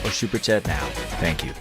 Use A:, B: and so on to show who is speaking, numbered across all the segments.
A: or super chat now. Thank you.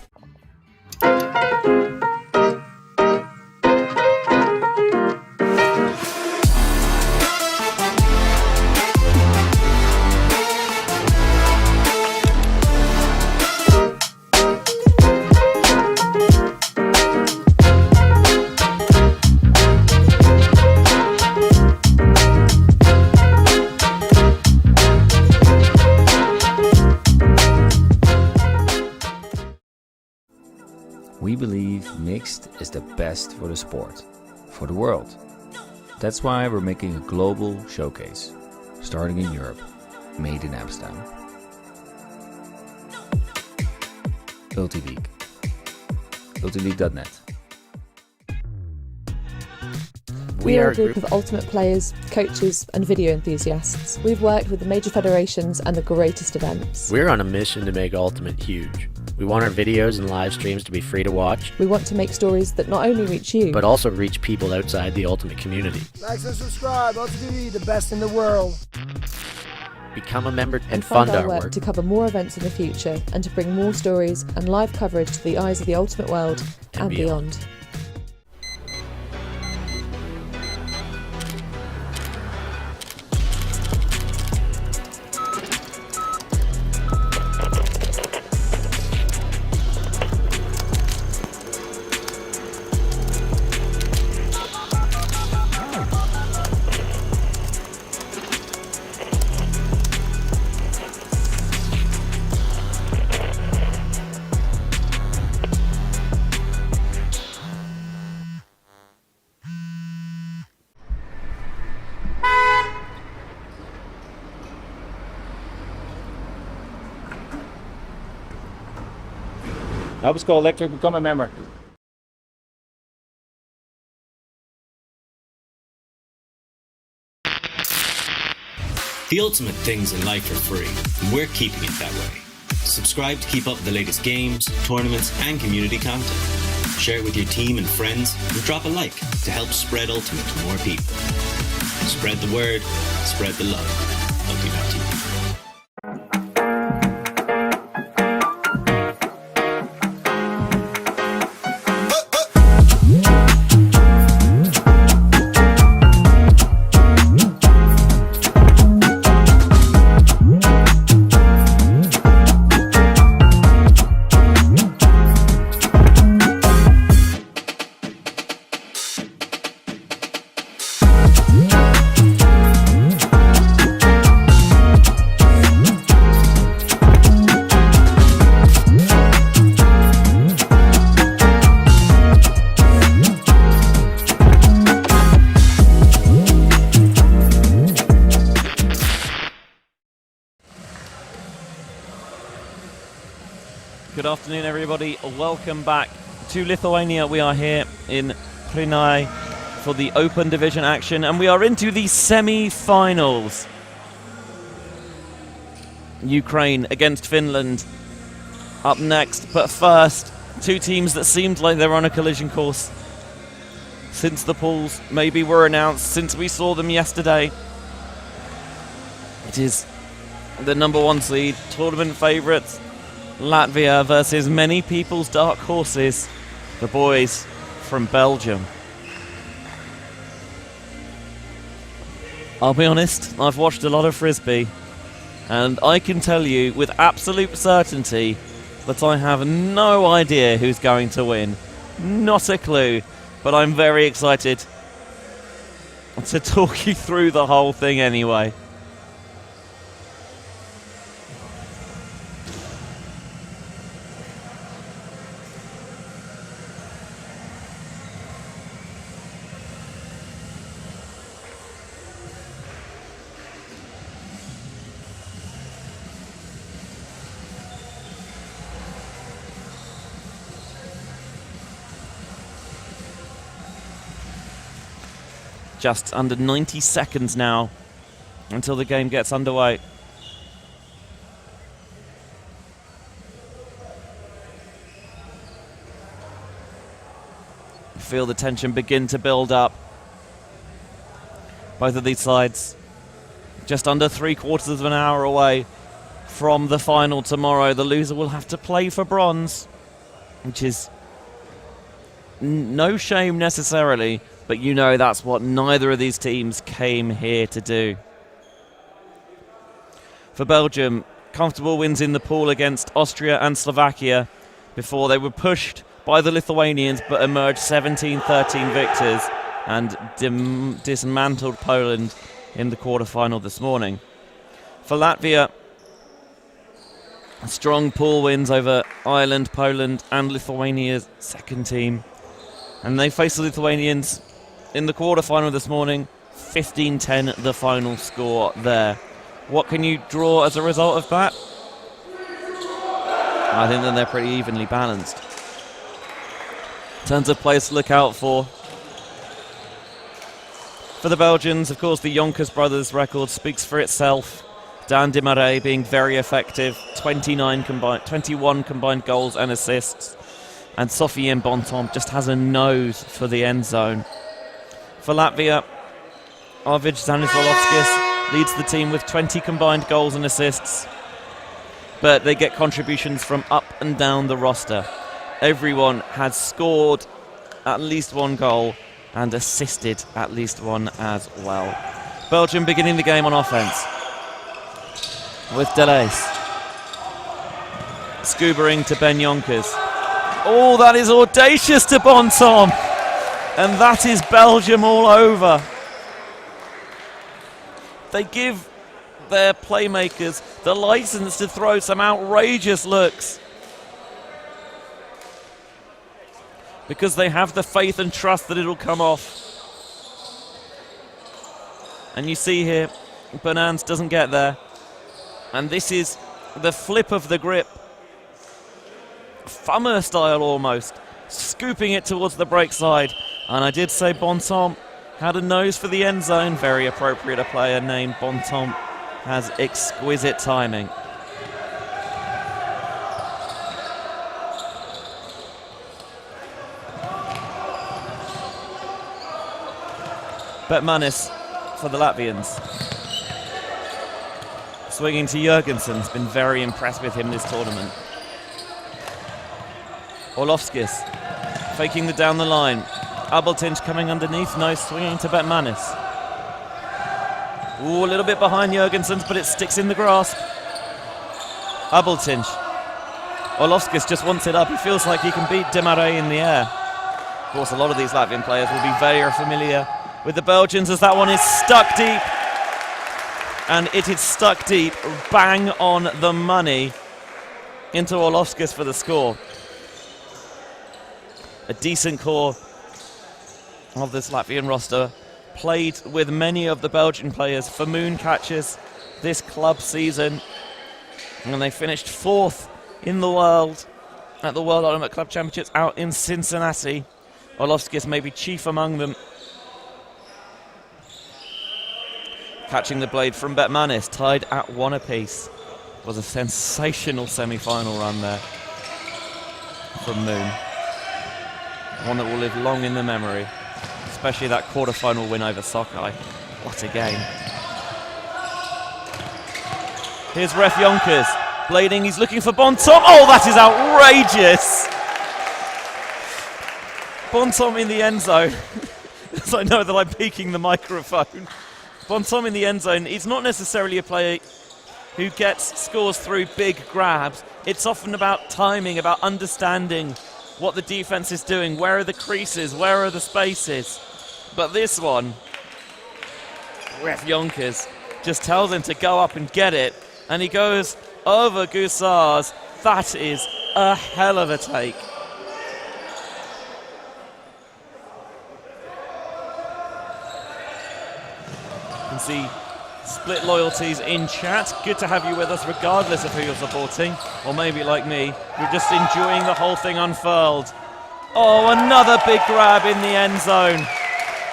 A: We believe mixed is the best for the sport, for the world. That's why we're making a global showcase, starting in Europe, made in Amsterdam. ULTI.TV. ULTI.net.
B: We are a group of ultimate players, coaches and video enthusiasts. We've worked with the major federations and the greatest events.
C: We're on a mission to make Ultimate huge. We want our videos and live streams to be free to watch.
B: We want to make stories that not only reach you,
C: but also reach people outside the Ultimate community.
D: Like and subscribe, ULTI.TV, the best in the world.
C: Become a member and
B: fund
C: fund
B: our work to cover more events in the future and to bring more stories and live coverage to the eyes of the Ultimate world and beyond.
E: Help us go electric, become a member.
F: The ultimate things in life are free, and we're keeping it that way. Subscribe to keep up with the latest games, tournaments, and community content. Share it with your team and friends, and drop a like to help spread Ultimate to more people. Spread the word, spread the love. ULTI.TV.
G: Good afternoon, everybody. Welcome back to Lithuania. We are here in PRIENAI for the Open Division action, and we are into the semi-finals. Ukraine against Finland up next, but first, two teams that seemed like they're on a collision course since the pools maybe were announced, since we saw them yesterday. It is the number one seed, tournament favourites, Latvia versus many people's dark horses, the boys from Belgium. I'll be honest, I've watched a lot of Frisbee, and I can tell you with absolute certainty that I have no idea who's going to win. Not a clue, but I'm very excited to talk you through the whole thing anyway. Just under 90 seconds now until the game gets underway. Feel the tension begin to build up. Both of these sides just under 3/4 of an hour away from the final tomorrow. The loser will have to play for bronze, which is no shame necessarily, but you know that's what neither of these teams came here to do. For Belgium, comfortable wins in the pool against Austria and Slovakia before they were pushed by the Lithuanians but emerged 17-13 victors and dismantled Poland in the quarter-final this morning. For Latvia, strong pool wins over Ireland, Poland and Lithuania's second team. And they faced the Lithuanians in the quarter-final this morning, 15-10 the final score there. What can you draw as a result of that? I think that they're pretty evenly balanced. In terms of players to look out for the Belgians, of course, the Jonkers brothers record speaks for itself. Dan de Marais being very effective, 21 combined goals and assists. And Sofiane Bontemps just has a nose for the end zone. For Latvia, Arvid Stanislavskis leads the team with 20 combined goals and assists. But they get contributions from up and down the roster. Everyone has scored at least one goal and assisted at least one as well. Belgium beginning the game on offense with Delace. Scoobering to Ben Jonkers. Oh, that is audacious to Bontemps. And that is Belgium all over. They give their playmakers the license to throw some outrageous looks, because they have the faith and trust that it'll come off. And you see here, Bernans doesn't get there. And this is the flip of the grip. Fummer style almost. Scooping it towards the break side. And I did say Bontemps had a nose for the end zone. Very appropriate, a player named Bontemps has exquisite timing. Betmanis for the Latvians. Swinging to Jurgensen's been very impressed with him this tournament. Orlovskis faking the down the line. Abeltinch coming underneath, no, swinging to Betmanis. Ooh, a little bit behind Jurgensen's, but it sticks in the grasp. Abeltinch. Orlovskis just wants it up. He feels like he can beat de Marais in the air. Of course, a lot of these Latvian players will be very familiar with the Belgians, as that one is stuck deep. And it is stuck deep, bang on the money into Orlovskis for the score. A decent core of this Latvian roster. Played with many of the Belgian players for moon catches this club season. And they finished 4th in the world at the World Ultimate Club Championships out in Cincinnati. Orlovskis may be chief among them. Catching the blade from Betmanis, tied at 1 apiece. Was a sensational semi-final run there from Moon. One that will live long in the memory, especially that quarter-final win over Sokai. What a game. Here's Ref Jonkers, blading, he's looking for Bontemps. Oh, that is outrageous! Bontemps in the end zone. As I know that I'm peeking the microphone. Bontemps in the end zone. He's not necessarily a player who scores through big grabs. It's often about timing, about understanding what the defense is doing. Where are the creases? Where are the spaces? But this one, Ref Jonkers just tells him to go up and get it. And he goes over Gusars. That is a hell of a take. You can see split loyalties in chat. Good to have you with us regardless of who you're supporting. Or maybe like me, you're just enjoying the whole thing unfurled. Oh, another big grab in the end zone.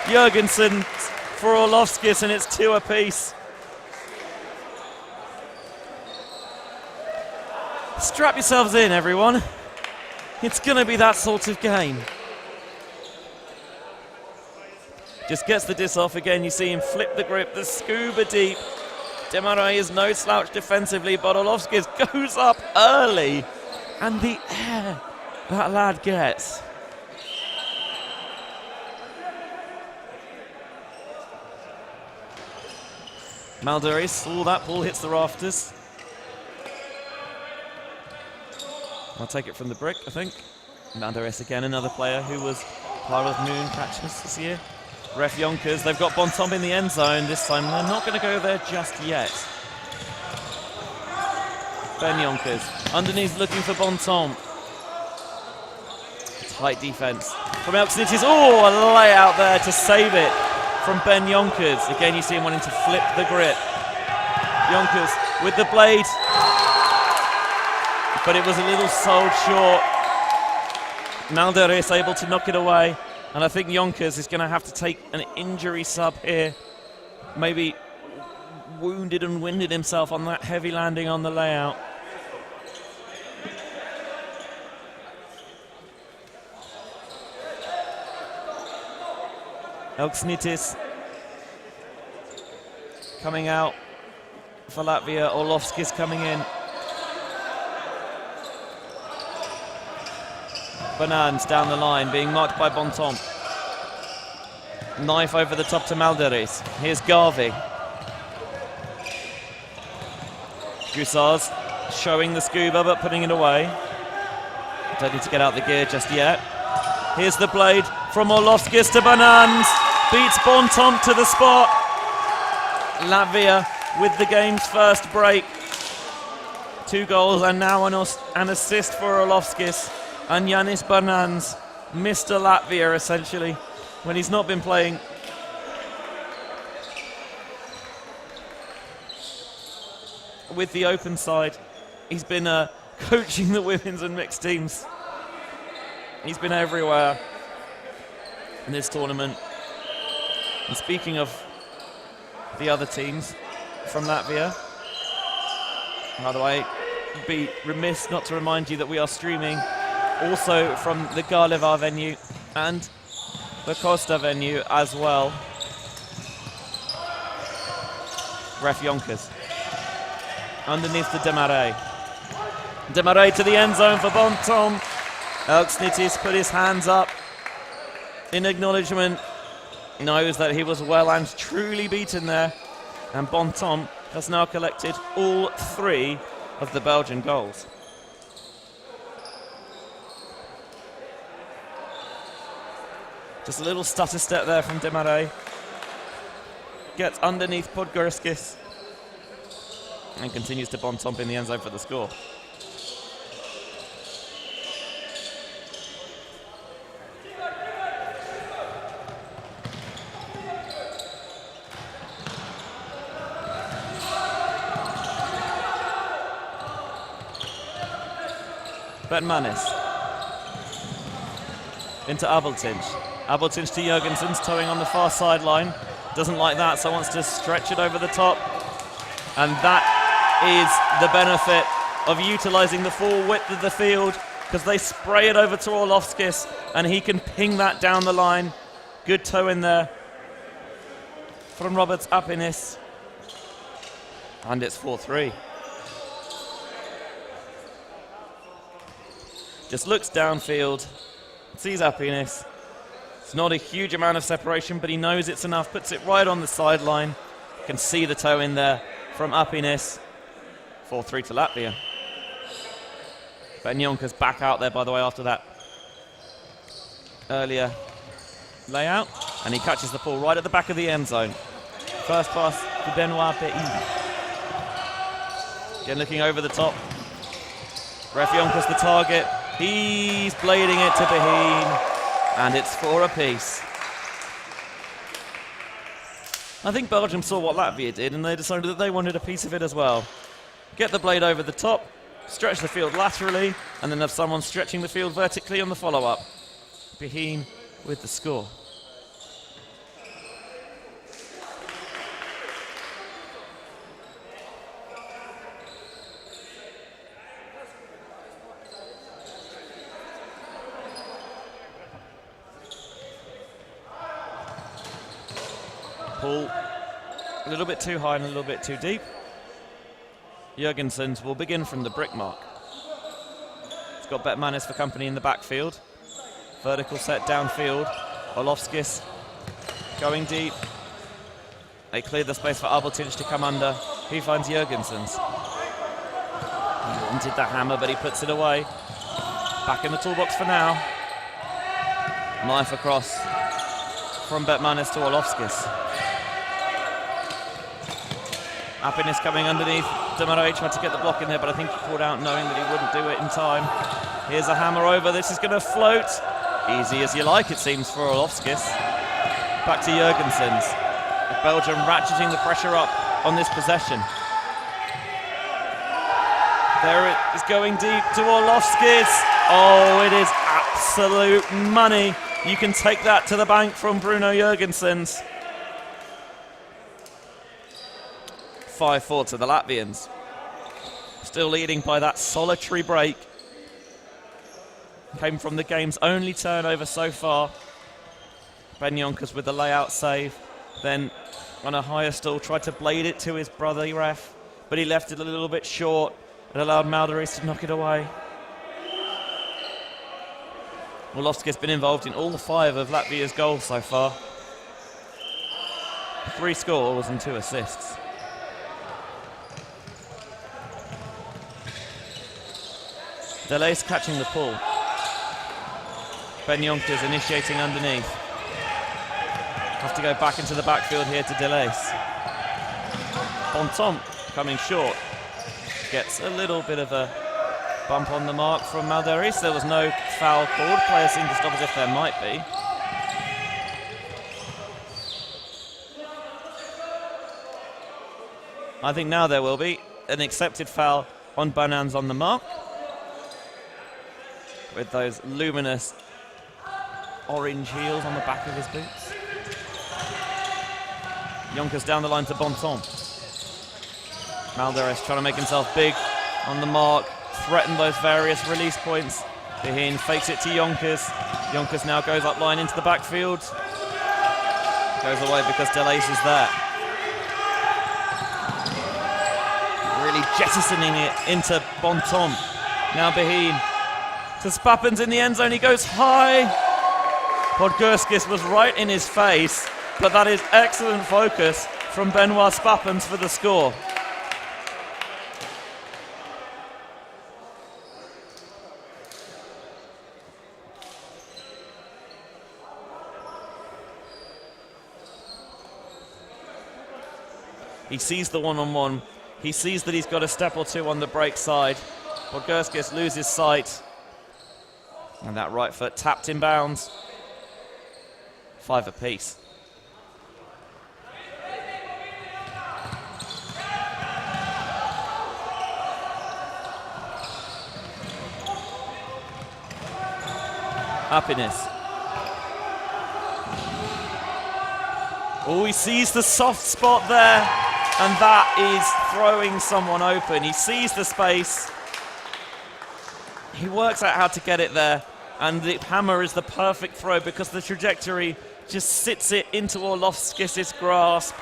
G: Jurgensen for Orlovskis, and it's 2 apiece. Strap yourselves in, everyone. It's going to be that sort of game. Just gets the diss off again. You see him flip the grip, the scuba deep Demarai is no slouch defensively, but Orlovskis goes up early. And the air that lad gets. Malderis, that ball hits the rafters. I'll take it from the brick, I think. Malderis again, another player who was part of Moon catches this year. Ref Yonkers, they've got Bontemps in the end zone. This time they're not going to go there just yet. Ben Yonkers, underneath looking for Bontemps. Tight defense from Elksnitis. Oh, a layout there to save it from Ben Yonkers. Again, you see him wanting to flip the grip. Yonkers with the blade. But it was a little sold short. Malderis able to knock it away. And I think Yonkers is going to have to take an injury sub here. Maybe wounded and winded himself on that heavy landing on the layout. Elksnitis coming out for Latvia. Orlovskis coming in. Banans down the line, being marked by Bontemps. Knife over the top to Malderis. Here's Garvey. Gussars showing the scuba, but putting it away. Don't need to get out the gear just yet. Here's the blade from Orlovskis to Banans. Beats Bontemps to the spot. Latvia with the game's first break. 2 goals and now an assist for Orlovskis. And Yanis Banans, Mr. Latvia essentially, when he's not been playing. With the open side, he's been coaching the women's and mixed teams. He's been everywhere in this tournament. And speaking of the other teams from Latvia, by the way, I'd be remiss not to remind you that we are streaming also from the Garlevar venue and the Costa venue as well. Ref Yonkers. Underneath to Demarai. Demarai to the end zone for Bontemps. Elksnitis put his hands up in acknowledgement. Knows that he was well and truly beaten there. And Bontemps has now collected all 3 of the Belgian goals. Just a little stutter step there from Demarai. Gets underneath Podgorskis. And continues to Bontemps in the end zone for the score. Bertmanis. Into Abeltinch. Abeltinch to Jurgensen's, towing on the far sideline. Doesn't like that, so wants to stretch it over the top. And that is the benefit of utilising the full width of the field, because they spray it over to Orlovskis and he can ping that down the line. Good toe in there from Roberts Apinis. And it's 4-3. Just looks downfield, sees Apinis. It's not a huge amount of separation, but he knows it's enough. Puts it right on the sideline. You can see the toe in there from Apinis. 4-3 to Latvia. Ben Yonkers back out there, by the way, after that earlier layout. And he catches the ball right at the back of the end zone. First pass to Benoit Behi. Again, looking over the top. Ref Yonkers the target. He's blading it to Behin. And it's 4 apiece. I think Belgium saw what Latvia did and they decided that they wanted a piece of it as well. Get the blade over the top, stretch the field laterally, and then have someone stretching the field vertically on the follow-up. Behin with the score. Pull a little bit too high and a little bit too deep. Jurgensen will begin from the brick mark. He's got Betmanis for company in the backfield. Vertical set downfield. Olofskis going deep. They cleared the space for Abeltinch to come under. He finds Jurgensen's. He wanted the hammer, but he puts it away. Back in the toolbox for now. Knife across from Betmanis to Olofskis. Happiness coming underneath. Demarai tried to get the block in there, but I think he pulled out knowing that he wouldn't do it in time. Here's a hammer over. This is going to float. Easy as you like, it seems, for Olofskis. Back to Jurgensen's. Belgium ratcheting the pressure up on this possession. There it is, going deep to Olofskis. Oh, it is absolute money. You can take that to the bank from Bruno Jurgensen's. 5-4 to the Latvians. Still leading by that solitary break. Came from the game's only turnover so far. Ben Jonkers with the layout save. Then on a higher stall tried to blade it to his brother ref, but he left it a little bit short. It allowed Maldaris to knock it away. Orlovsky has been involved in all 5 of Latvia's goals so far. 3 scores and 2 assists. Delays catching the pull. Ben Jonkers initiating underneath. Have to go back into the backfield here to Delays. Bontemps coming short. Gets a little bit of a bump on the mark from Maldaris. There was no foul called. Players seem to stop as if there might be. I think now there will be an accepted foul on Bonans on the mark, with those luminous orange heels on the back of his boots. Jonkers down the line to Bontemps. Maldaris trying to make himself big on the mark, threaten those various release points. Behin fakes it to Jonkers. Jonkers now goes up line into the backfield. Goes away because Delays is there. Really jettisoning it into Bontemps. Now Behin to Spappens in the end zone. He goes high. Podgorskis was right in his face, but that is excellent focus from Benoit Spappens for the score. He sees the one-on-one. He sees that he's got a step or two on the break side. Podgorskis loses sight. And that right foot tapped in bounds. 5 apiece. Happiness. Oh, he sees the soft spot there, and that is throwing someone open. He sees the space. He works out how to get it there, and the hammer is the perfect throw because the trajectory just sits it into Orlovskis' grasp.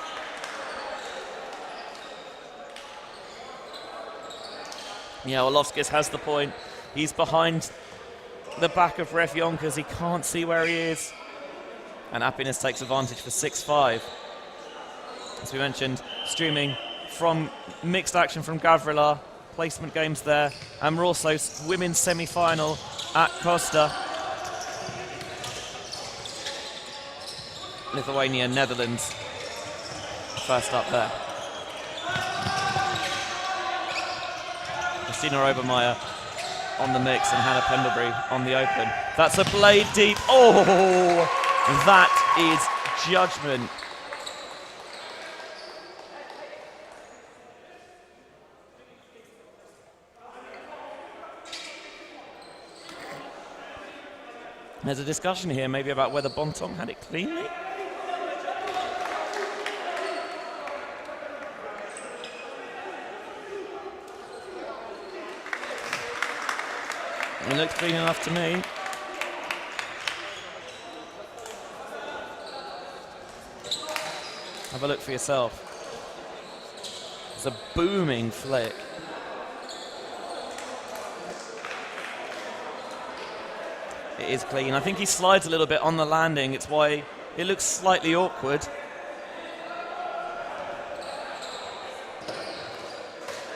G: Yeah, Orlovskis has the point. He's behind the back of Ref Jonkers. He can't see where he is. And Happiness takes advantage for 6-5. As we mentioned, streaming from mixed action from Gavrila. Placement games there. And we're also women's semi-final at Costa. Lithuania, Netherlands. First up there. Christina Obermeyer on the mix and Hannah Pendlebury on the open. That's a blade deep. Oh, that is judgment. There's a discussion here maybe about whether Bontemps had it cleanly. It looked clean enough to me. Have a look for yourself. It's a booming flick. It is clean. I think he slides a little bit on the landing. It's why it looks slightly awkward.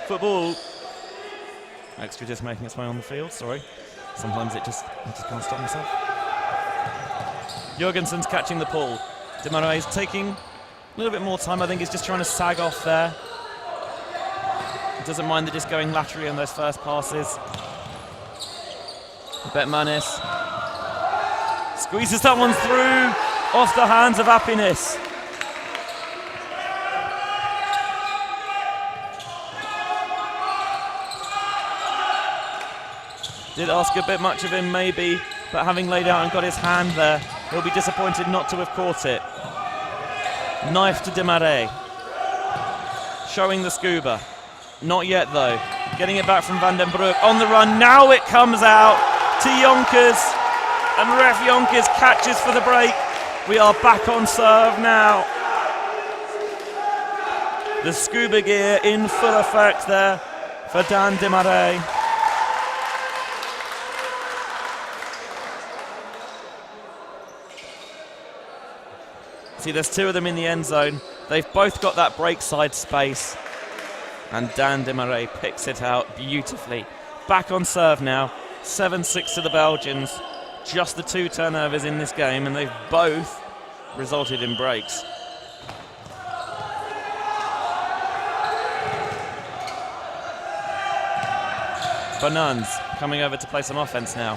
G: Football. Extra just making its way on the field, sorry. Sometimes I just can't stop myself. Jorgensen's catching the ball. Demarais is taking a little bit more time. I think he's just trying to sag off there. He doesn't mind the just going laterally on those first passes. Betmanis squeezes that one through off the hands of Happiness. Did ask a bit much of him maybe, but having laid out and got his hand there, he'll be disappointed not to have caught it. Knife to Demarais. Showing the scuba. Not yet though. Getting it back from Van den Broek. On the run, now it comes out to Jonkers. And Ref Jonkers catches for the break. We are back on serve now. The scuba gear in full effect there for Dan Demarais. See, there's two of them in the end zone. They've both got that break side space. And Dan Demarais picks it out beautifully. Back on serve now. 7-6 to the Belgians. Just the 2 turnovers in this game, and they've both resulted in breaks. Bonans coming over to play some offense now.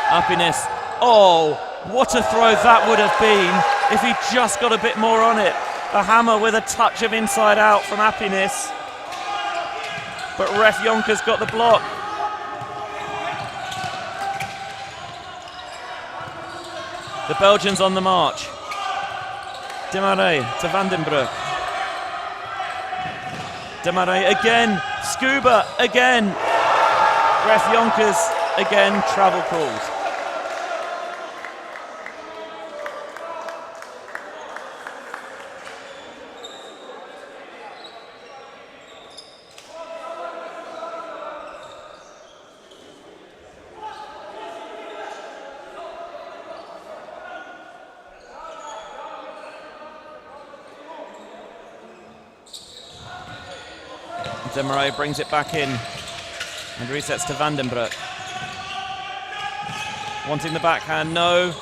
G: Happiness. Oh, what a throw that would have been if he just got a bit more on it. A hammer with a touch of inside out from Happiness. But Ref Jonkers got the block. The Belgians on the march. Demarais to Van den Broek. Demarais again. Scuba again. Ref Jonkers again. Travel calls. Demarais brings it back in and resets to Van den Broek. Wanting the backhand, no.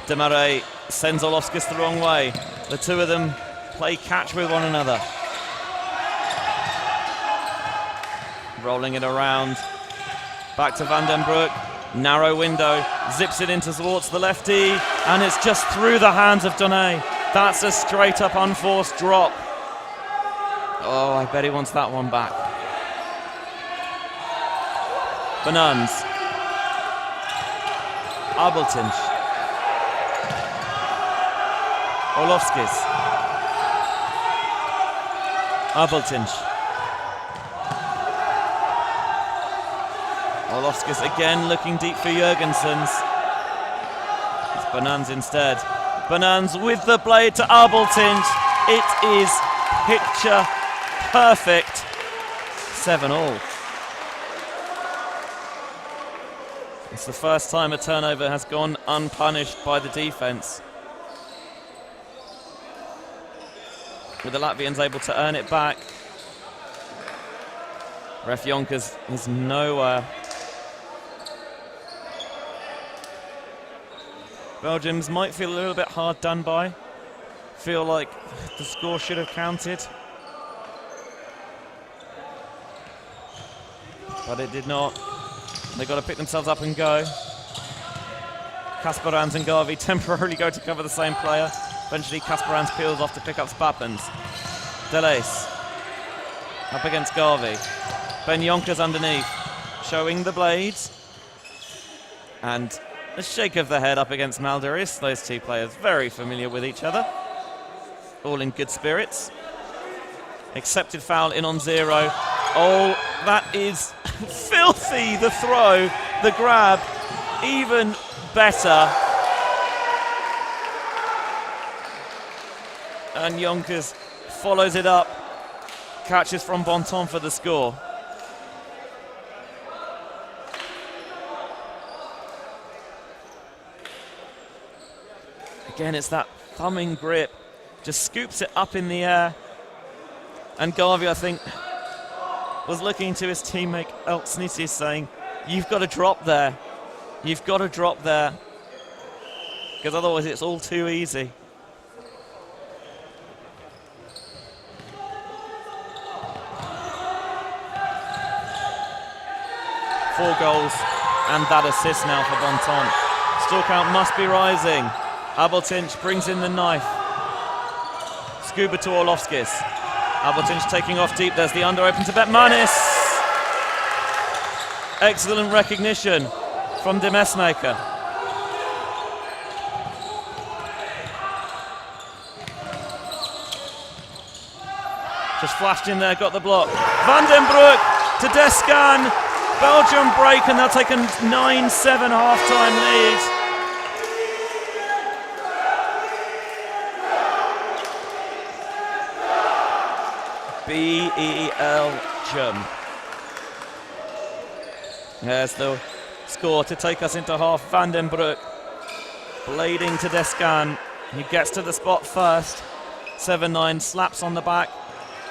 G: Demarais sends Olofskas the wrong way. The two of them play catch with one another. Rolling it around. Back to Van den Broek. Narrow window. Zips it into towards the lefty. And it's just through the hands of Donay. That's a straight up unforced drop. Oh, I bet he wants that one back. Bonans. Abeltinch. Olofskas. Abeltinch. Olofskas again looking deep for Jurgensen's. It's Bonans instead. Bonans with the blade to Abeltinch. It is picture perfect. 7-all. It's the first time a turnover has gone unpunished by the defence. With the Latvians able to earn it back. Ref Jonkers is nowhere. Belgians might feel a little bit hard done by. Feel like the score should have counted. But it did not. They've got to pick themselves up and go. Kasparans and Garvey temporarily go to cover the same player. Eventually Kasparans peels off to pick up Spappens. Delace up against Garvey. Ben Jonkers underneath, showing the blades. And a shake of the head up against Malderis. Those two players very familiar with each other. All in good spirits. Accepted foul in on 0. Oh, that is filthy, the throw, the grab, even better. And Jonkers follows it up, catches from Bonton for the score. Again, it's that thumbing grip. Just scoops it up in the air. And Garvey, I think, was looking to his teammate Eltsnitsis saying, you've got to drop there. You've got to drop there. Because otherwise it's all too easy. Four goals and that assist now for Bonton. Still count must be rising. Abeltinch brings in the knife. Scuba to Orlovskis. Abeltinch taking off deep. There's the under open to Betmanis. Excellent recognition from De Mesmaker. Just flashed in there, got the block. Van den Broek to Descan. Belgium break and they'll take a 9-7 half-time lead. Belgium. There's the score to take us into half. Van den Broek blading to Descan. He gets to the spot first. 7-9 slaps on the back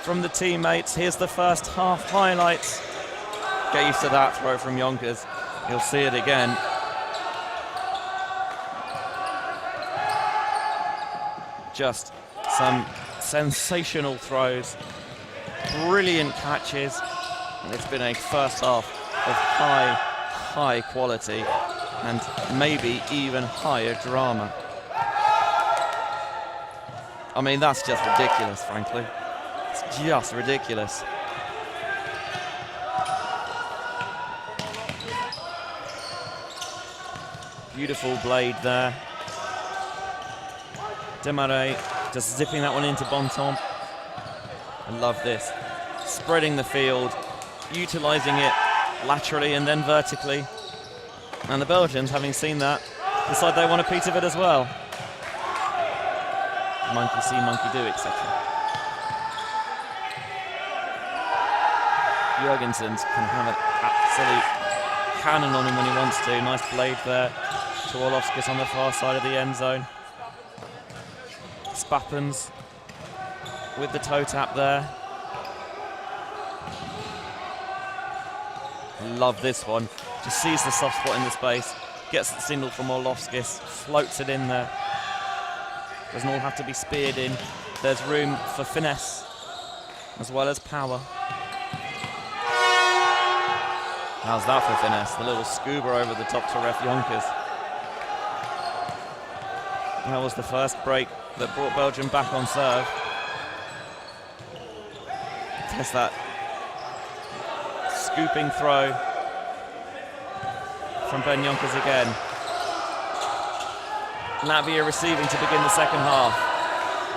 G: from the teammates. Here's the first half highlights. Get used to that throw from Yonkers. You'll see it again. Just some sensational throws. Brilliant catches. And it's been a first half of high quality and maybe even higher drama. I mean, that's just ridiculous, frankly. It's just ridiculous. Beautiful blade there. Demarais just zipping that one into Bonton. I love this. Spreading the field, utilising it laterally and then vertically. And the Belgians, having seen that, decide they want a piece of it as well. Monkey see, monkey do, etc. Jurgensen's can have an absolute cannon on him when he wants to. Nice blade there to Orlovskis on the far side of the end zone. Spappens with the toe tap there. Love this one. Just sees the soft spot in the space. Gets the signal from Orlovskis. Floats it in there. Doesn't all have to be speared in. There's room for finesse as well as power. How's that for finesse? The little scuba over the top to ref Yonkers. That was the first break that brought Belgium back on serve. There's that scooping throw from Ben Yonkers again. Latvia receiving to begin the second half.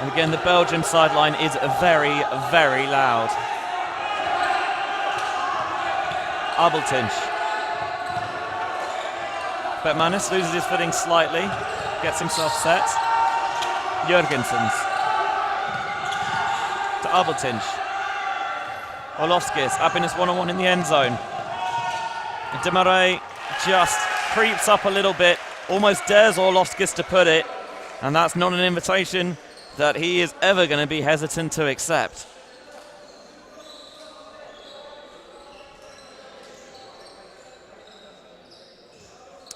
G: And again, the Belgian sideline is very, very loud. Abeltinch. Betmanis loses his footing slightly. Gets himself set. Jurgensen's to Abeltinch. Orlovskis, Happiness one-on-one in the end zone. Demarais just creeps up a little bit, almost dares Orlovskis to put it, and that's not an invitation that he is ever going to be hesitant to accept.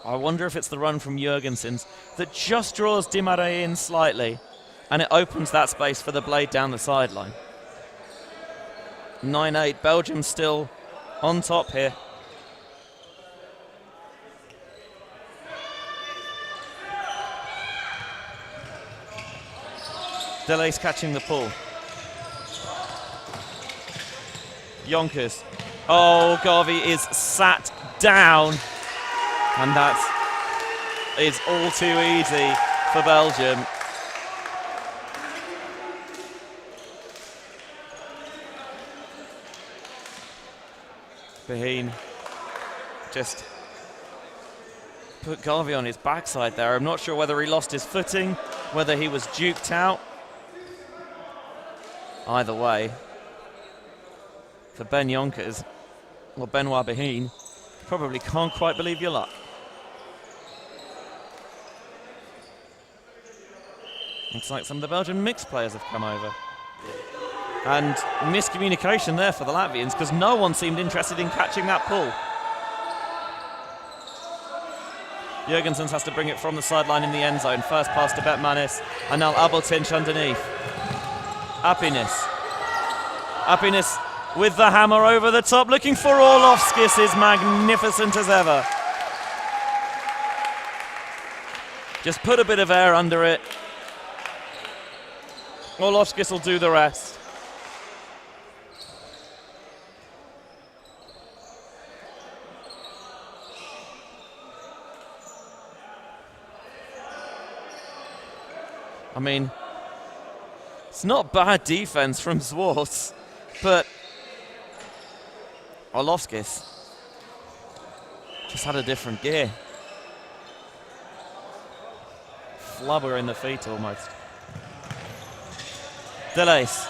G: I wonder if it's the run from Jurgensen's that just draws Demarais in slightly, and it opens that space for the blade down the sideline. 9-8, Belgium still on top here. Delays catching the pull. Yonkers. Oh, Garvey is sat down. And that is all too easy for Belgium. Beheen just put Garvey on his backside there. I'm not sure whether he lost his footing, whether he was duped out. Either way, for Ben Yonkers, or Benoit Beheen, probably can't quite believe your luck. Looks like some of the Belgian mixed players have come over. And miscommunication there for the Latvians because no one seemed interested in catching that pull. Jurgensen's has to bring it from the sideline in the end zone. First pass to Betmanis, and now Abeltinch underneath. Happiness with the hammer over the top, looking for Orlovskis, is magnificent as ever. Just put a bit of air under it. Orlovskis will do the rest. I mean, it's not bad defense from Zwarts, but Orlovskis just had a different gear. Flubber in the feet almost. Delace.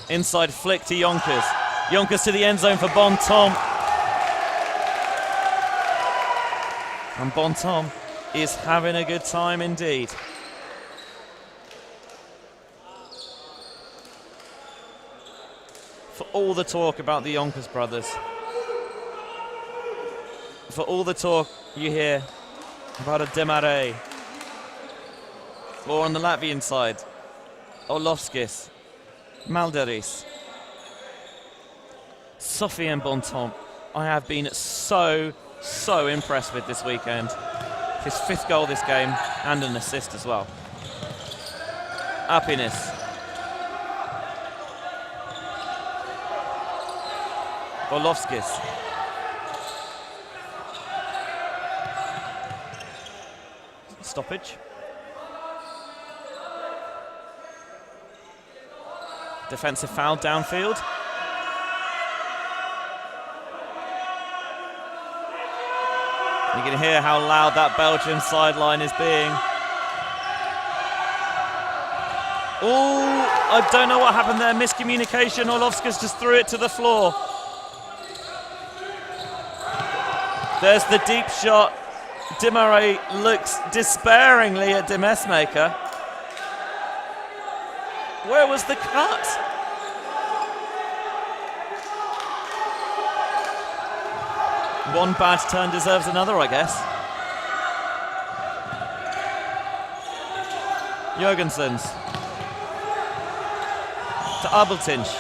G: Inside flick to Jonkers. Jonkers to the end zone for Bontom. And Bontom is having a good time indeed. For all the talk about the Jonkers brothers, for all the talk you hear about a Demare, or on the Latvian side, Orlovskis, Malderis, Sophie and Bontemps, I have been so impressed with this weekend. His 5th goal this game and an assist as well. Happiness. Orlovskis. Stoppage. Defensive foul downfield. You can hear how loud that Belgian sideline is being. Oh, I don't know what happened there. Miscommunication. Orlovskis just threw it to the floor. There's the deep shot. Demare looks despairingly at Demesmaker. Where was the cut? One bad turn deserves another, I guess. Jurgensen's to Abeltinch.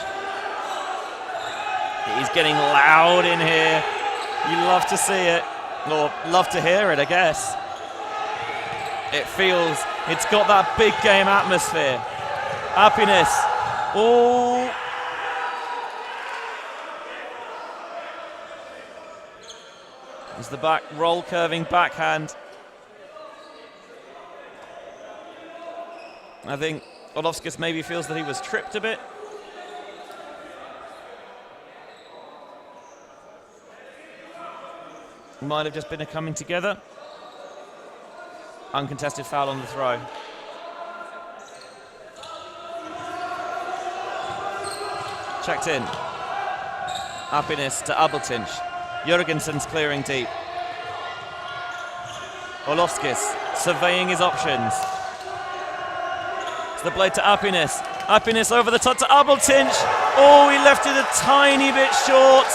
G: He's getting loud in here. You love to see it, or love to hear it, I guess. It feels, it's got that big game atmosphere. Happiness. Oh. There's the back roll curving backhand. I think Orlovskis maybe feels that he was tripped a bit. Might have just been a coming together. Uncontested foul on the throw. Checked in. Happiness to Abeltinch. Jurgensen's clearing deep. Orlovskis surveying his options. It's the blade to Happiness. Happiness over the top to Abeltinch. Oh, he left it a tiny bit short.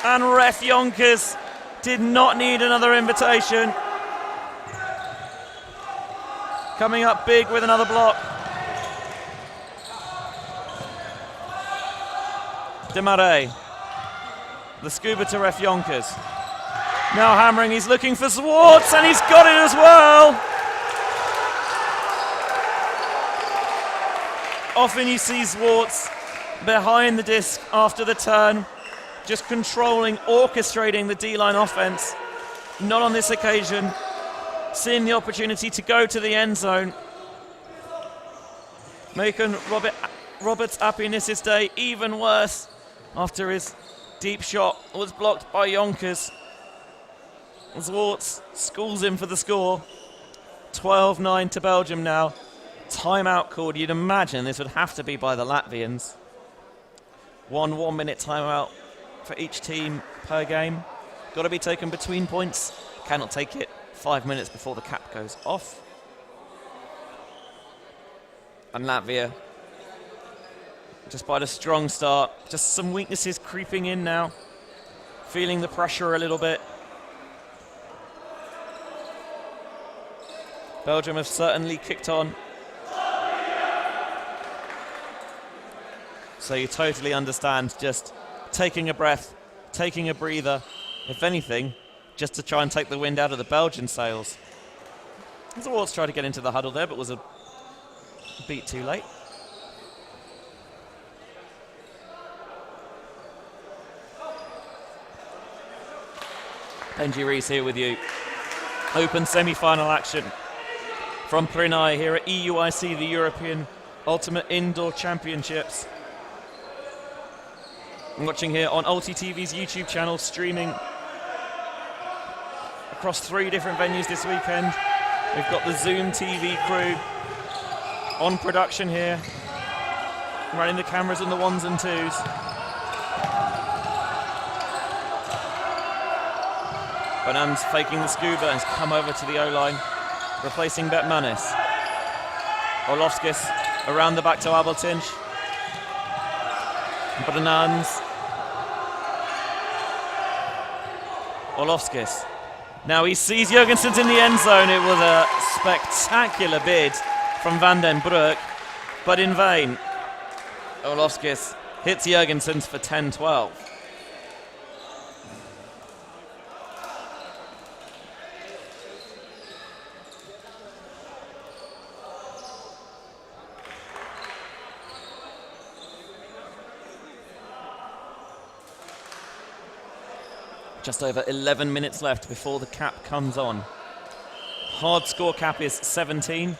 G: And ref Jonkers did not need another invitation. Coming up big with another block. Demare. The scuba to ref Jonkers. Now hammering, he's looking for Zwarts, and he's got it as well. Often you see Zwarts behind the disc after the turn, just controlling, orchestrating the D-line offense. Not on this occasion. Seeing the opportunity to go to the end zone. Making Robert's happiness day even worse after his deep shot was blocked by Jonkers. Zwarts schools him for the score. 12-9 to Belgium now. Timeout called. You'd imagine this would have to be by the Latvians. 1 minute timeout for each team per game. Got to be taken between points. Cannot take it 5 minutes before the cap goes off. And Latvia, despite a strong start, just some weaknesses creeping in now. Feeling the pressure a little bit. Belgium have certainly kicked on. So you totally understand just taking a breath, taking a breather, if anything, just to try and take the wind out of the Belgian sails. The Waltz tried to get into the huddle there, but was a beat too late. Benji Rees here with you. Open semi-final action from PRIENAI here at EUIC, the European Ultimate Indoor Championships. I'm watching here on ULTI.TV's YouTube channel, streaming across 3 different venues this weekend. We've got the Zoom TV crew on production here, running the cameras on the 1s and 2s. Bonan's faking the scuba, has come over to the O-line, replacing Betmanis. Orlovskis around the back to Abeltinch. Bonan's. Orlovskis. Now he sees Jurgensen's in the end zone. It was a spectacular bid from Van den Broek, but in vain. Orlovskis hits Jurgensen's for 10-12. Just over 11 minutes left before the cap comes on. Hard score cap is 17.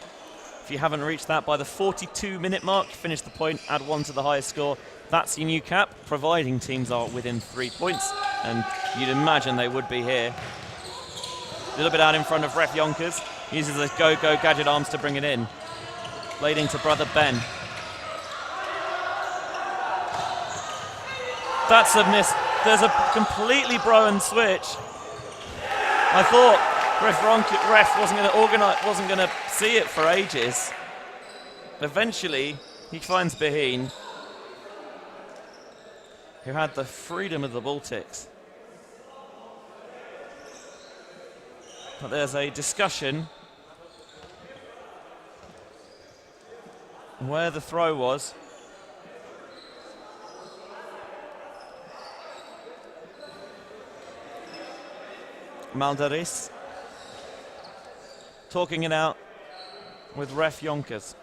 G: If you haven't reached that by the 42-minute mark, finish the point, add 1 to the highest score. That's your new cap, providing teams are within 3 points, and you'd imagine they would be here. A little bit out in front of Ref Yonkers. Uses the go-go gadget arms to bring it in. Leading to brother Ben. That's a miss. There's a completely broken switch. I thought Ref wasn't going to organise, wasn't going to see it for ages. Eventually, he finds Beheen, who had the freedom of the Baltics. But there's a discussion where the throw was. Maldaris talking it out with Ref Yonkers.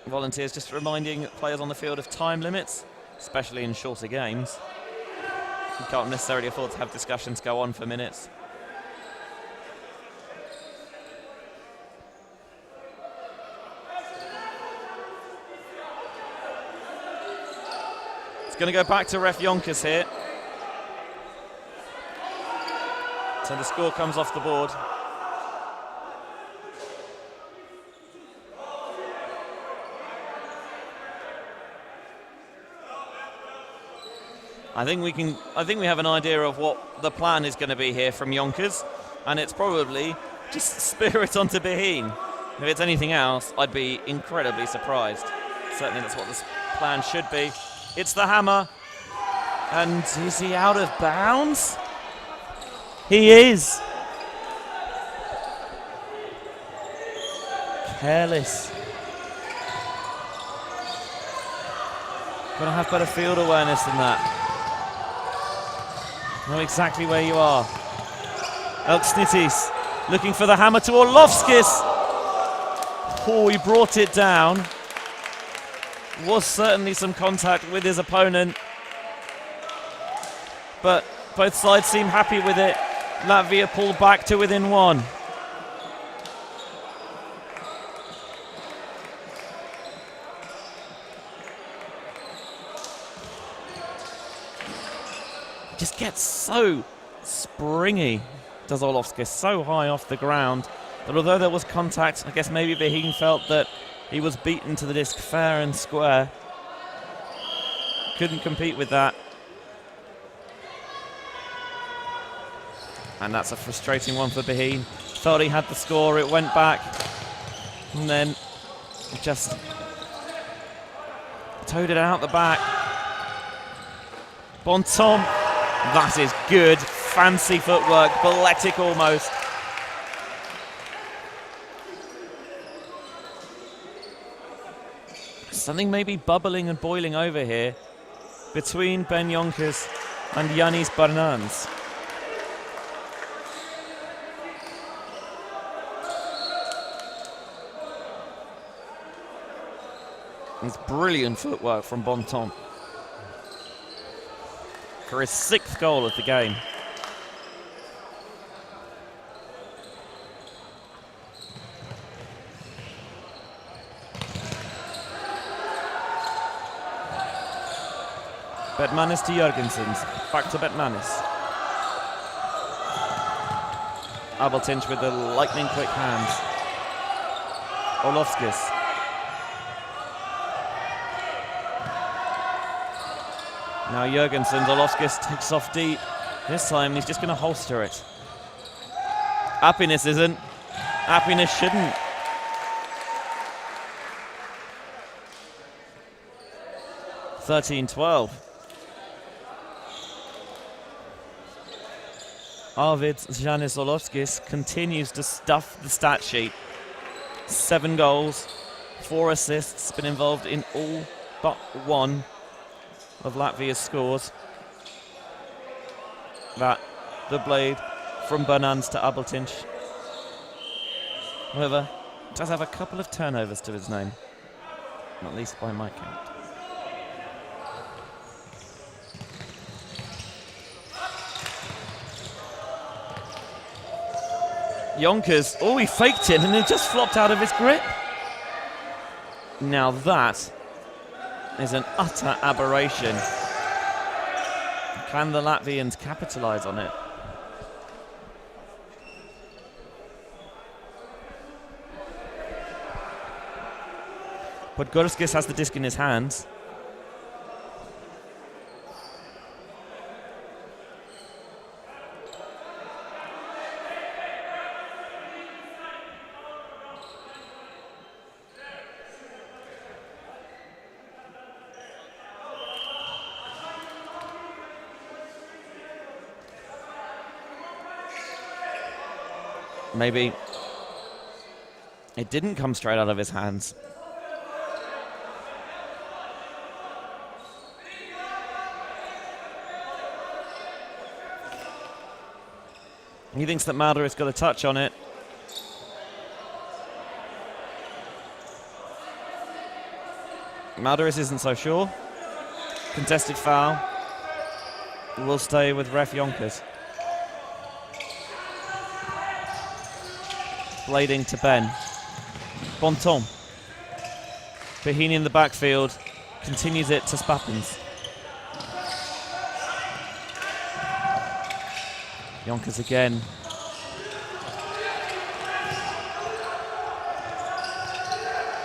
G: Volunteers just reminding players on the field of time limits, especially in shorter games. You can't necessarily afford to have discussions go on for minutes. It's going to go back to Ref Yonkers here. So the score comes off the board. I think we have an idea of what the plan is going to be here from Yonkers, and it's probably just spirit onto Beheen. If it's anything else, I'd be incredibly surprised. Certainly that's what this plan should be. It's the hammer, and is he out of bounds? He is. Careless. Gotta have better field awareness than that. Know exactly where you are. Elksnitis looking for the hammer to Orlovskis. Oh, he brought it down. Was certainly some contact with his opponent, but both sides seem happy with it. Latvia pulled back to within 1. Just gets so springy, does Orlovskis, so high off the ground that although there was contact, I guess maybe Beheen felt that he was beaten to the disc fair and square. Couldn't compete with that. And that's a frustrating one for Behin. Thought he had the score, it went back. And then just towed it out the back. Bontemps, that is good. Fancy footwork, balletic almost. Something may be bubbling and boiling over here between Ben Jonkers and Yanis Bernans. It's brilliant footwork from Bontemps for his 6th goal of the game. Bettmanis to Jørgensens, back to Bettmanis. Abeltinch with the lightning quick hands. Olofskis. Now Jørgensen, Olofskis takes off deep. This time he's just going to holster it. Happiness isn't. Happiness shouldn't. (13-12). Arvid Janis Olofskis continues to stuff the stat sheet. 7 goals, 4 assists, been involved in all but one of Latvia's scores. That, the blade from Bernans to Abeltinch. However, does have a couple of turnovers to his name, at least by my count. Jonkers, oh, he faked it and it just flopped out of his grip. Now that is an utter aberration. Can the Latvians capitalise on it? Podgorskis has the disc in his hands. Maybe it didn't come straight out of his hands. He thinks that Mulder has got a touch on it. Malderis isn't so sure. Contested foul. Will stay with ref Jonkers. Blading to Ben. Bontemps. Behin in the backfield. Continues it to Spappins. Jonkers again.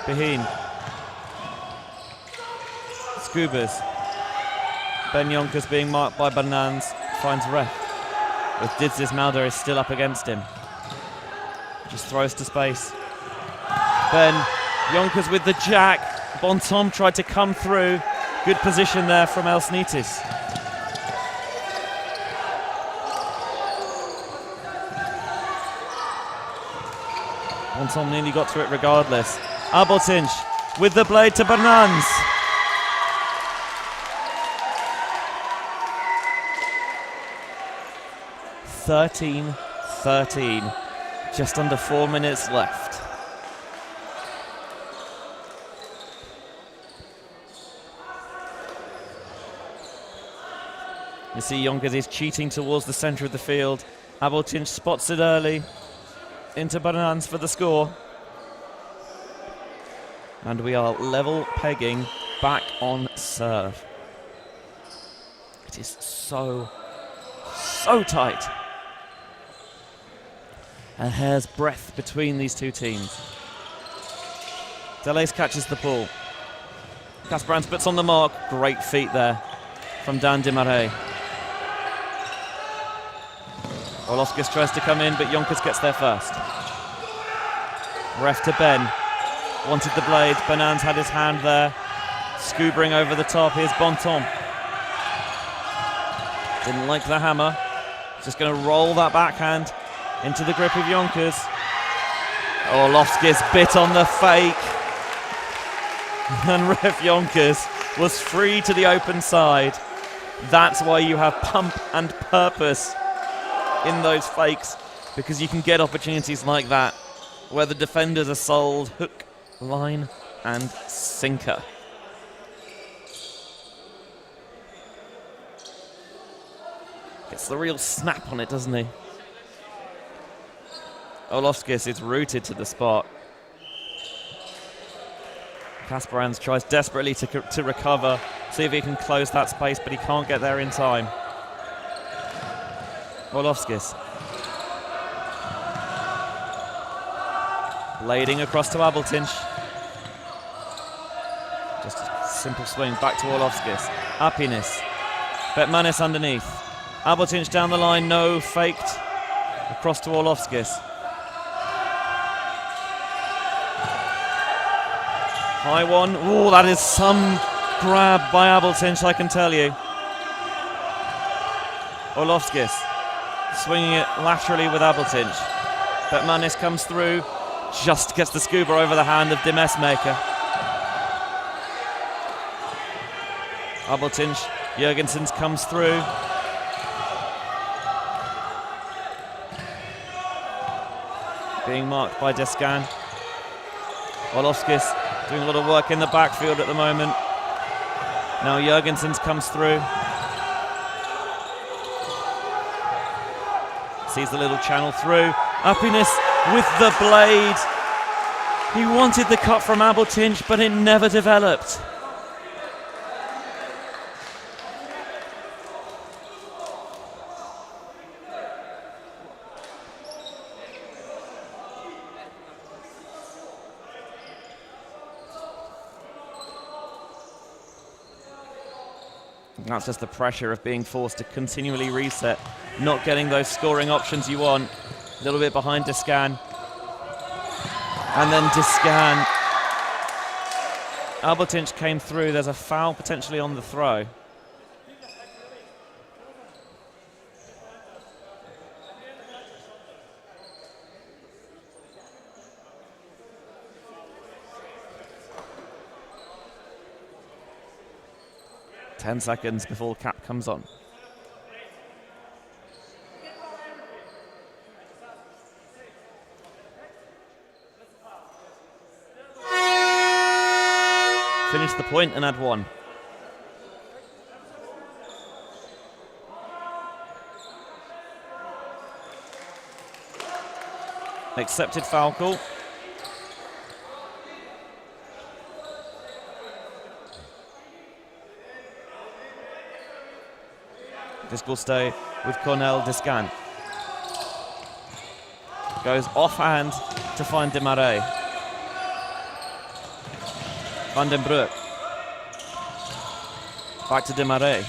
G: Behin. Scubas. Ben Jonkers being marked by Bernans. Finds ref. With Didzis Mulder is still up against him. Just throws to space. Ben Jonkers with the jack. Bontemps tried to come through. Good position there from Elsnitis. Bontemps nearly got to it regardless. Abeltinch with the blade to Bernans. (13-13). Just under 4 minutes left. You see Jonkers is cheating towards the centre of the field. Abeltinch spots it early. Into Bernans for the score. And we are level pegging back on serve. It is so tight. A hair's breadth between these two teams. Delays catches the ball. Kasparans puts on the mark. Great feet there from Dan Desmarais. Orlovskis tries to come in, but Jonkers gets there first. Ref to Ben. Wanted the blade. Benan's had his hand there. Scoobering over the top. Here's Bonton. Didn't like the hammer. Just going to roll that backhand into the grip of Jonkers. Orlovskis bit on the fake. And Ref Jonkers was free to the open side. That's why you have pump and purpose in those fakes, because you can get opportunities like that where the defenders are sold hook, line and sinker. Gets the real snap on it, doesn't he? Orlovskis is rooted to the spot. Kasparans tries desperately to recover, see if he can close that space, but he can't get there in time. Orlovskis. Blading across to Abeltinch. Just a simple swing back to Orlovskis. Happiness. Betmanis underneath. Abeltinch down the line, no, faked. Across to Orlovskis. High one. Oh, that is some grab by Abeltinch, I can tell you. Orlovskis swinging it laterally with Abeltinch. Betmanis comes through, just gets the scuba over the hand of Demesmaker. Abeltinch, Jurgensen's comes through. Being marked by Descan. Orlovskis doing a lot of work in the backfield at the moment. Now Jurgensen's comes through. Sees the little channel through. Happiness with the blade. He wanted the cut from Abeltinch, but it never developed. That's just the pressure of being forced to continually reset, not getting those scoring options you want. A little bit behind Descan. And then Descan. Abeltinch came through. There's a foul potentially on the throw. Ten seconds before cap comes on. Finish the point and add one. Accepted foul call. This will stay with Cornel Descan. Goes offhand to find Demarais. Van den Broek. Back to Demarais.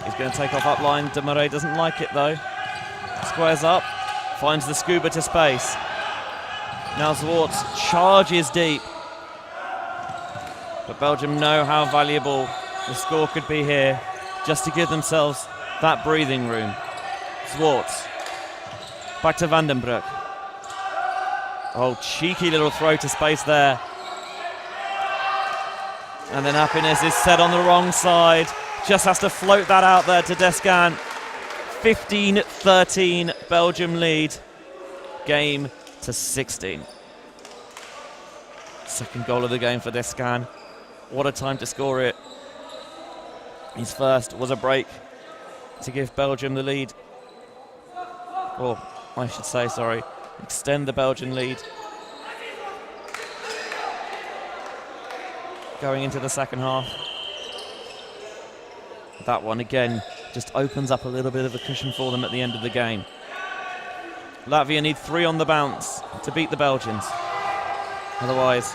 G: He's going to take off up line. Demarais doesn't like it though. Squares up. Finds the scuba to space. Now Zwarts charges deep. But Belgium know how valuable the score could be here, just to give themselves that breathing room. Zwarts. Back to Van den Broek. Oh, cheeky little throw to space there. And then Happiness is set on the wrong side. Just has to float that out there to Descan. 15-13, Belgium lead. Game to 16. Second goal of the game for Descan. What a time to score it. His first was a break to give Belgium the lead. Or, I should say, sorry, extend the Belgian lead. Going into the second half. That one, again, just opens up a little bit of a cushion for them at the end of the game. Latvia need 3 on the bounce to beat the Belgians. Otherwise,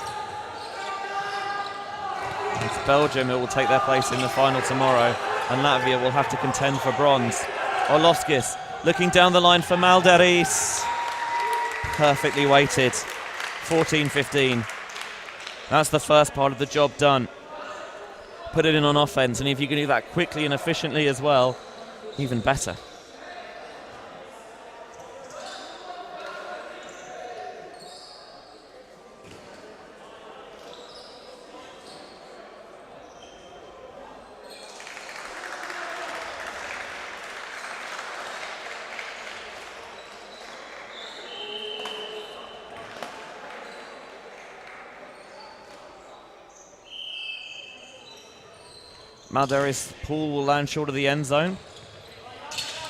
G: It's Belgium who will take their place in the final tomorrow, and Latvia will have to contend for bronze. Orlovskis looking down the line for Malderis. Perfectly weighted. 14-15. That's the first part of the job done. Put it in on offense, and if you can do that quickly and efficiently as well, even better. Malderis' Pool will land short of the end zone.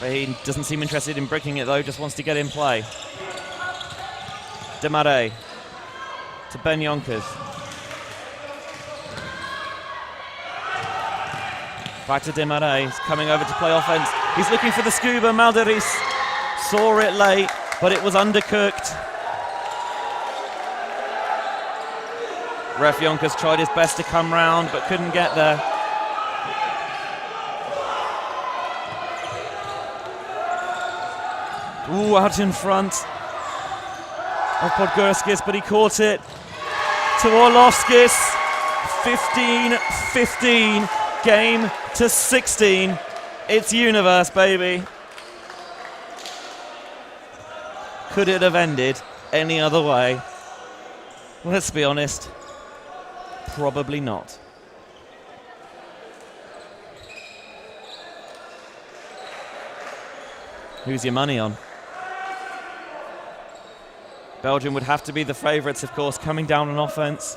G: But he doesn't seem interested in bricking it though, just wants to get in play. Demare to Ben Yonkers. Back to Demare, he's coming over to play offense. He's looking for the scuba, Malderis saw it late, but it was undercooked. Ref Yonkers tried his best to come round, but couldn't get there. Ooh, out in front of Podgorskis, but he caught it to Orlovskis. 15-15, game to 16. It's universe, baby. Could it have ended any other way? Let's be honest, probably not. Who's your money on? Belgium would have to be the favourites, of course, coming down on offence.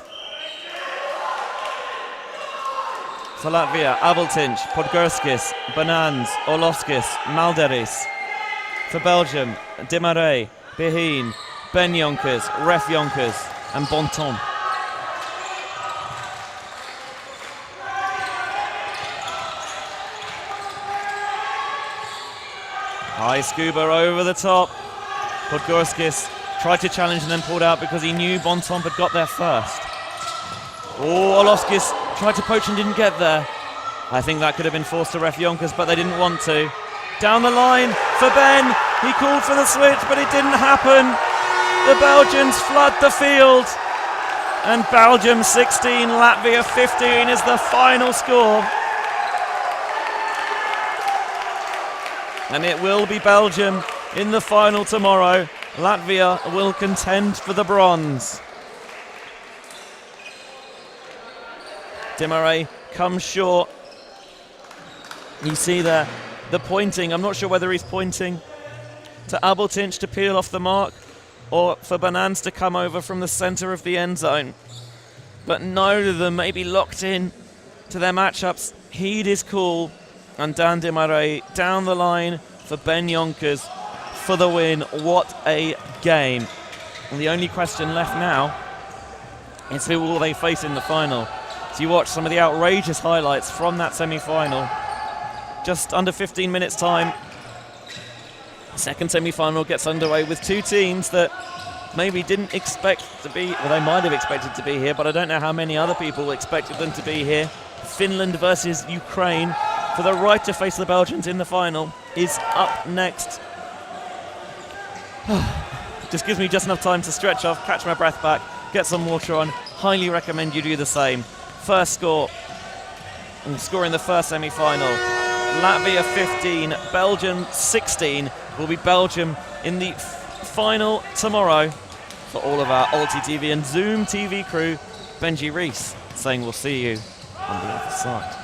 G: For Latvia, Abeltinch, Podgorskis, Banans, Orlovskis, Malderis. For Belgium, Demare, Behin, Ben Yonkers, Ref Yonkers, and Bonton. High scuba over the top. Podgorskis tried to challenge and then pulled out because he knew Bonton had got there first. Oh, Orlovskis tried to poach and didn't get there. I think that could have been forced to Ref Yonkers, but they didn't want to. Down the line for Ben. He called for the switch, but it didn't happen. The Belgians flood the field. And Belgium 16, Latvia 15 is the final score. And it will be Belgium in the final tomorrow. Latvia will contend for the bronze. Demare comes short. You see there the pointing. I'm not sure whether he's pointing to Abeltinch to peel off the mark or for Banans to come over from the centre of the end zone. But neither of them may be locked in to their matchups. Heed is cool. And Dan Demare down the line for Ben Yonkers for the win. What a game. And the only question left now is who will they face in the final. So you watch some of the outrageous highlights from that semi-final. Just under 15 minutes time. Second semi-final gets underway with two teams that maybe didn't expect to be, well, they might have expected to be here, but I don't know how many other people expected them to be here. Finland versus Ukraine for the right to face the Belgians in the final is up next. Just gives me just enough time to stretch off, catch my breath back, get some water on. Highly recommend you do the same. First score, and score in the first semi-final. Latvia 15, Belgium 16. Will be Belgium in the final tomorrow. For all of our ULTI.TV and Zoom TV crew, Benji Rees saying we'll see you on the other side.